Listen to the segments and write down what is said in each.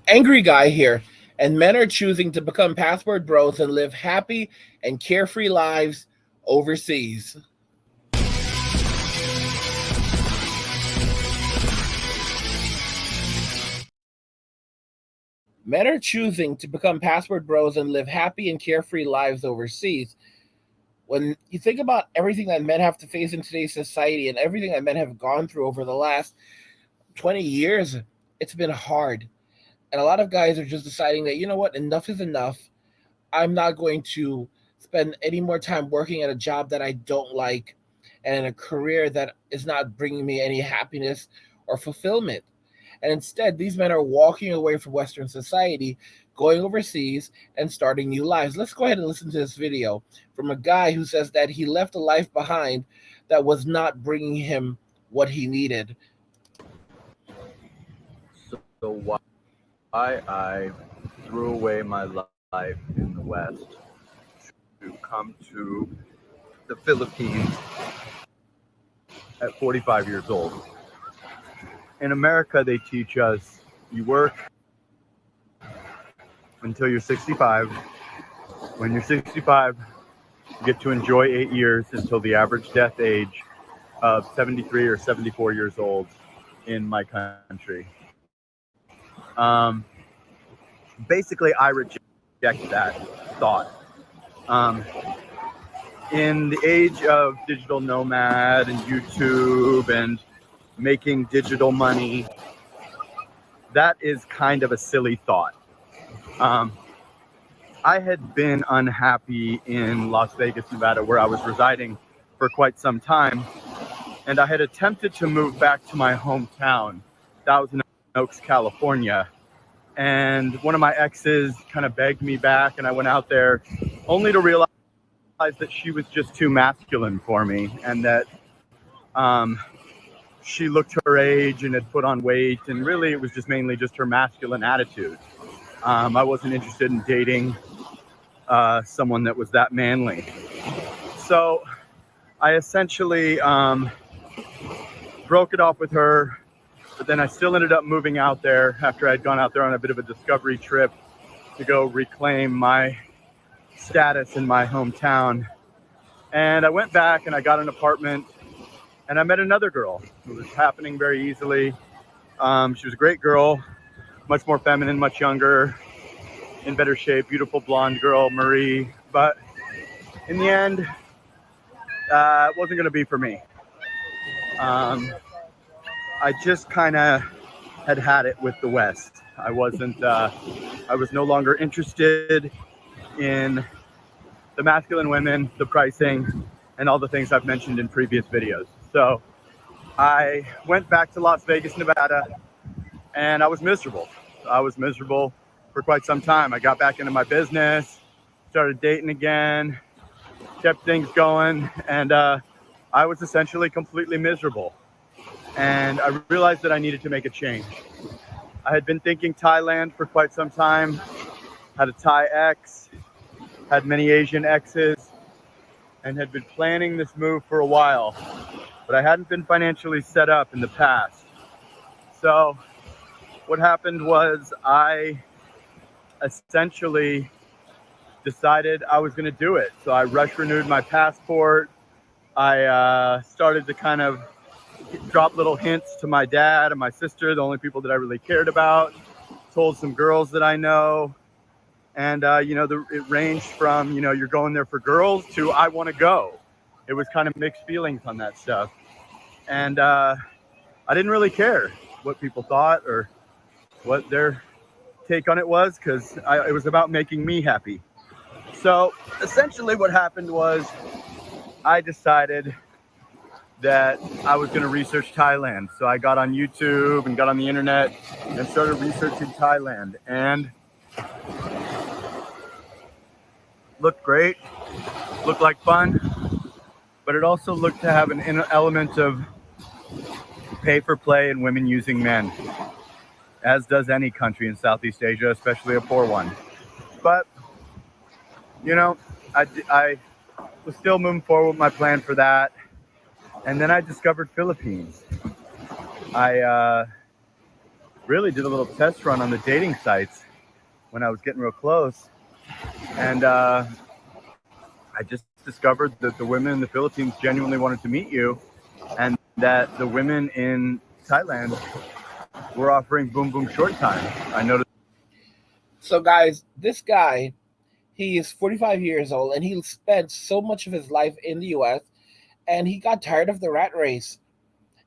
Angry guy here, and men are choosing to become passport bros and live happy and carefree lives overseas. Men are choosing to become passport bros and live happy and carefree lives overseas. When you think about everything that men have to face in today's society and everything that men have gone through over the last 20 years, it's been hard. And a lot of guys are just deciding that, you know what, enough is enough. I'm not going to spend any more time working at a job that I don't like and in a career that is not bringing me any happiness or fulfillment. And instead, these men are walking away from Western society, going overseas, and starting new lives. Let's go ahead and listen to this video from a guy who says that he left a life behind that was not bringing him what he needed. So why I threw away my life in the West to come to the Philippines at 45 years old. In America, they teach us you work until you're 65. When you're 65, you get to enjoy 8 years until the average death age of 73 or 74 years old in my country. Basically, I reject that thought. In the age of digital nomad and YouTube and making digital money, that is kind of a silly thought. I had been unhappy in Las Vegas, Nevada, where I was residing for quite some time, and I had attempted to move back to my hometown, Thousand Oaks, California, and one of my exes kind of begged me back, and I went out there only to realize that she was just too masculine for me, and that she looked her age and had put on weight, and really it was just mainly just her masculine attitude. I wasn't interested in dating someone that was that manly. So I essentially broke it off with her, but then I still ended up moving out there after I'd gone out there on a bit of a discovery trip to go reclaim my status in my hometown. And I went back and I got an apartment, and I met another girl. It was happening very easily. She was a great girl, much more feminine, much younger, in better shape, beautiful blonde girl, Marie. But in the end, it wasn't going to be for me. I just kind of had it with the West. I was no longer interested in the masculine women, the pricing, and all the things I've mentioned in previous videos. So I went back to Las Vegas, Nevada, and I was miserable. I was miserable for quite some time. I got back into my business, started dating again, kept things going, and I was essentially completely miserable. And I realized that I needed to make a change. I had been thinking Thailand for quite some time, had a Thai ex, had many Asian exes, and had been planning this move for a while, but I hadn't been financially set up in the past. So what happened was I essentially decided I was going to do it. So I rush renewed my passport. I started to kind of drop little hints to my dad and my sister, the only people that I really cared about, told some girls that I know. And, it ranged from, you're going there for girls to I want to go. It was kind of mixed feelings on that stuff. And I didn't really care what people thought or what their take on it was, because it was about making me happy. So essentially what happened was I decided that I was going to research Thailand. So I got on YouTube and got on the internet and started researching Thailand. And looked great, looked like fun, but it also looked to have an element of pay for play and women using men, as does any country in Southeast Asia, especially a poor one. But, I was still moving forward with my plan for that. And then I discovered Philippines. I really did a little test run on the dating sites when I was getting real close. And I just discovered that the women in the Philippines genuinely wanted to meet you, and that the women in Thailand were offering boom boom short time. I noticed. So, guys, this guy, he is 45 years old, and he spent so much of his life in the U.S., and he got tired of the rat race,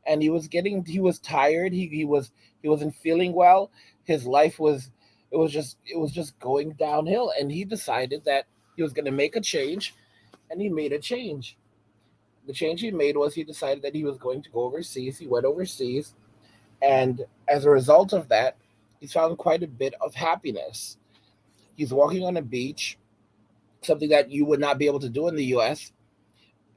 and he was tired. He wasn't feeling well. His life was it was just going downhill, and he decided that he was going to make a change, and he made a change. The change he made was he decided that he was going to go overseas. He went overseas, and as a result of that, he's found quite a bit of happiness. He's walking on a beach, something that you would not be able to do in the US.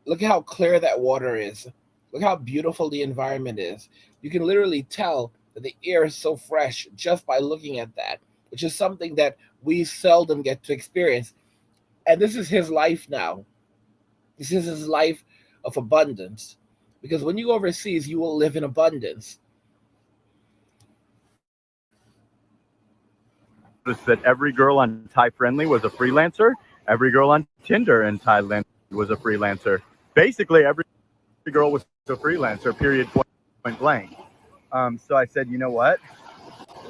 Look at how clear that water is. Look how beautiful the environment is. You can literally tell that the air is so fresh just by looking at that, which is something that we seldom get to experience. And this is his life now. This is his life of abundance. Because when you go overseas, you will live in abundance. That every girl on Thai Friendly was a freelancer. Every girl on Tinder in Thailand was a freelancer. Basically, every girl was a freelancer, period, point blank. So I said, you know what?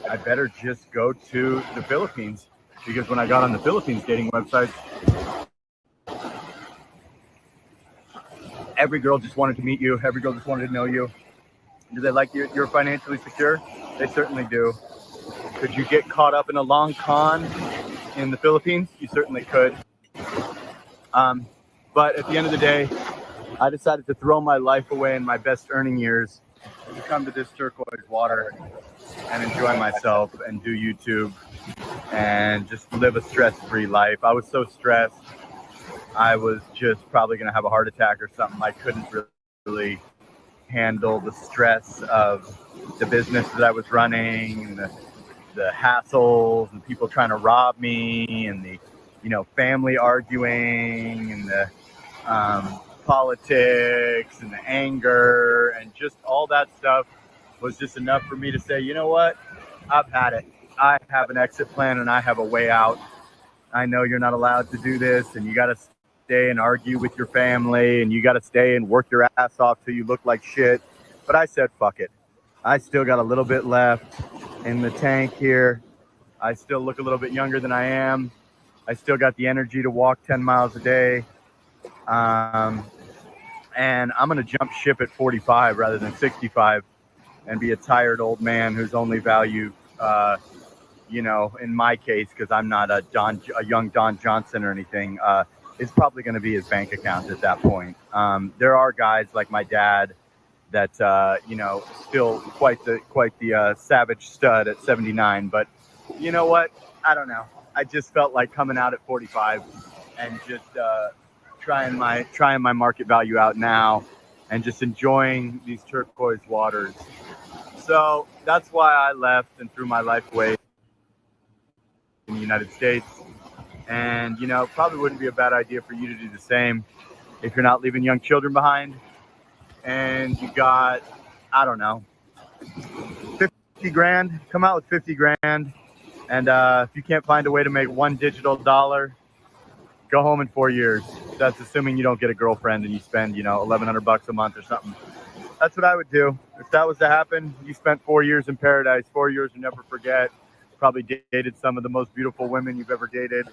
I better just go to the Philippines, because when I got on the Philippines dating websites, every girl just wanted to meet you. Every girl just wanted to know you. Do they like you? You're financially secure? They certainly do. Could you get caught up in a long con in the Philippines? You certainly could. But at the end of the day, I decided to throw my life away in my best earning years to come to this turquoise water and enjoy myself and do YouTube and just live a stress-free life. I was so stressed. I was just probably going to have a heart attack or something. I couldn't really handle the stress of the business that I was running, and the hassles and people trying to rob me, and the family arguing, and the politics and the anger, and just all that stuff was just enough for me to say, you know what, I've had it. I have an exit plan and I have a way out. I know you're not allowed to do this, and you got to stay and argue with your family, and you got to stay and work your ass off till you look like shit. But I said, fuck it. I still got a little bit left in the tank here. I still look a little bit younger than I am. I still got the energy to walk 10 miles a day. And I'm going to jump ship at 45 rather than 65 and be a tired old man who's only valued, in my case, because I'm not a young Don Johnson or anything, is probably going to be his bank account at that point. There are guys like my dad that, still quite the savage stud at 79. But you know what? I don't know. I just felt like coming out at 45 and just trying my market value out now and just enjoying these turquoise waters. So that's why I left and threw my life away in the United States. And, probably wouldn't be a bad idea for you to do the same if you're not leaving young children behind. And you got, I don't know, 50 grand, come out with 50 grand. And if you can't find a way to make one digital dollar, go home in 4 years. That's assuming you don't get a girlfriend and you spend, $1,100 a month or something. That's what I would do. If that was to happen, you spent 4 years in paradise, 4 years you never forget. Probably dated some of the most beautiful women you've ever dated.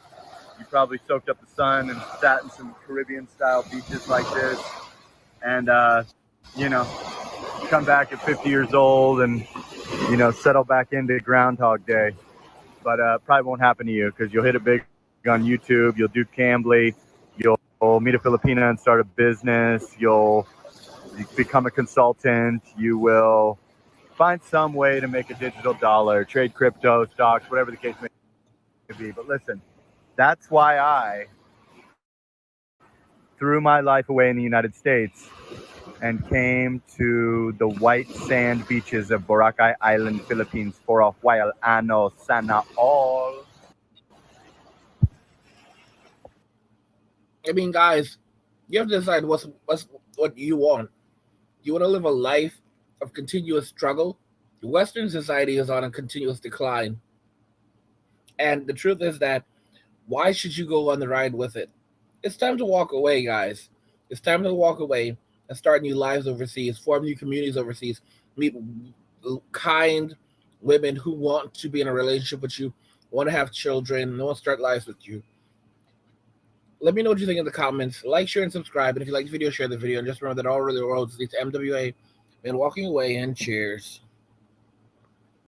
You probably soaked up the sun and sat in some Caribbean-style beaches like this. And, come back at 50 years old and, settle back into Groundhog Day. But probably won't happen to you, because you'll hit it big on YouTube. You'll do Cambly. You'll meet a Filipina and start a business. You'll become a consultant. You will find some way to make a digital dollar, trade crypto, stocks, whatever the case may be. But listen, that's why I threw my life away in the United States and came to the white sand beaches of Boracay Island, Philippines for a while. Ano sana all. I mean, guys, you have to decide what you want. Do you want to live a life of continuous struggle, Western society is on a continuous decline. And the truth is that why should you go on the ride with it? It's time to walk away, guys. It's time to walk away and start new lives overseas, form new communities overseas, meet kind women who want to be in a relationship with you, want to have children, want to start lives with you. Let me know what you think in the comments. Like, share, and subscribe. And if you like the video, share the video. And just remember that all over the world leads to MWA and walking away. And cheers.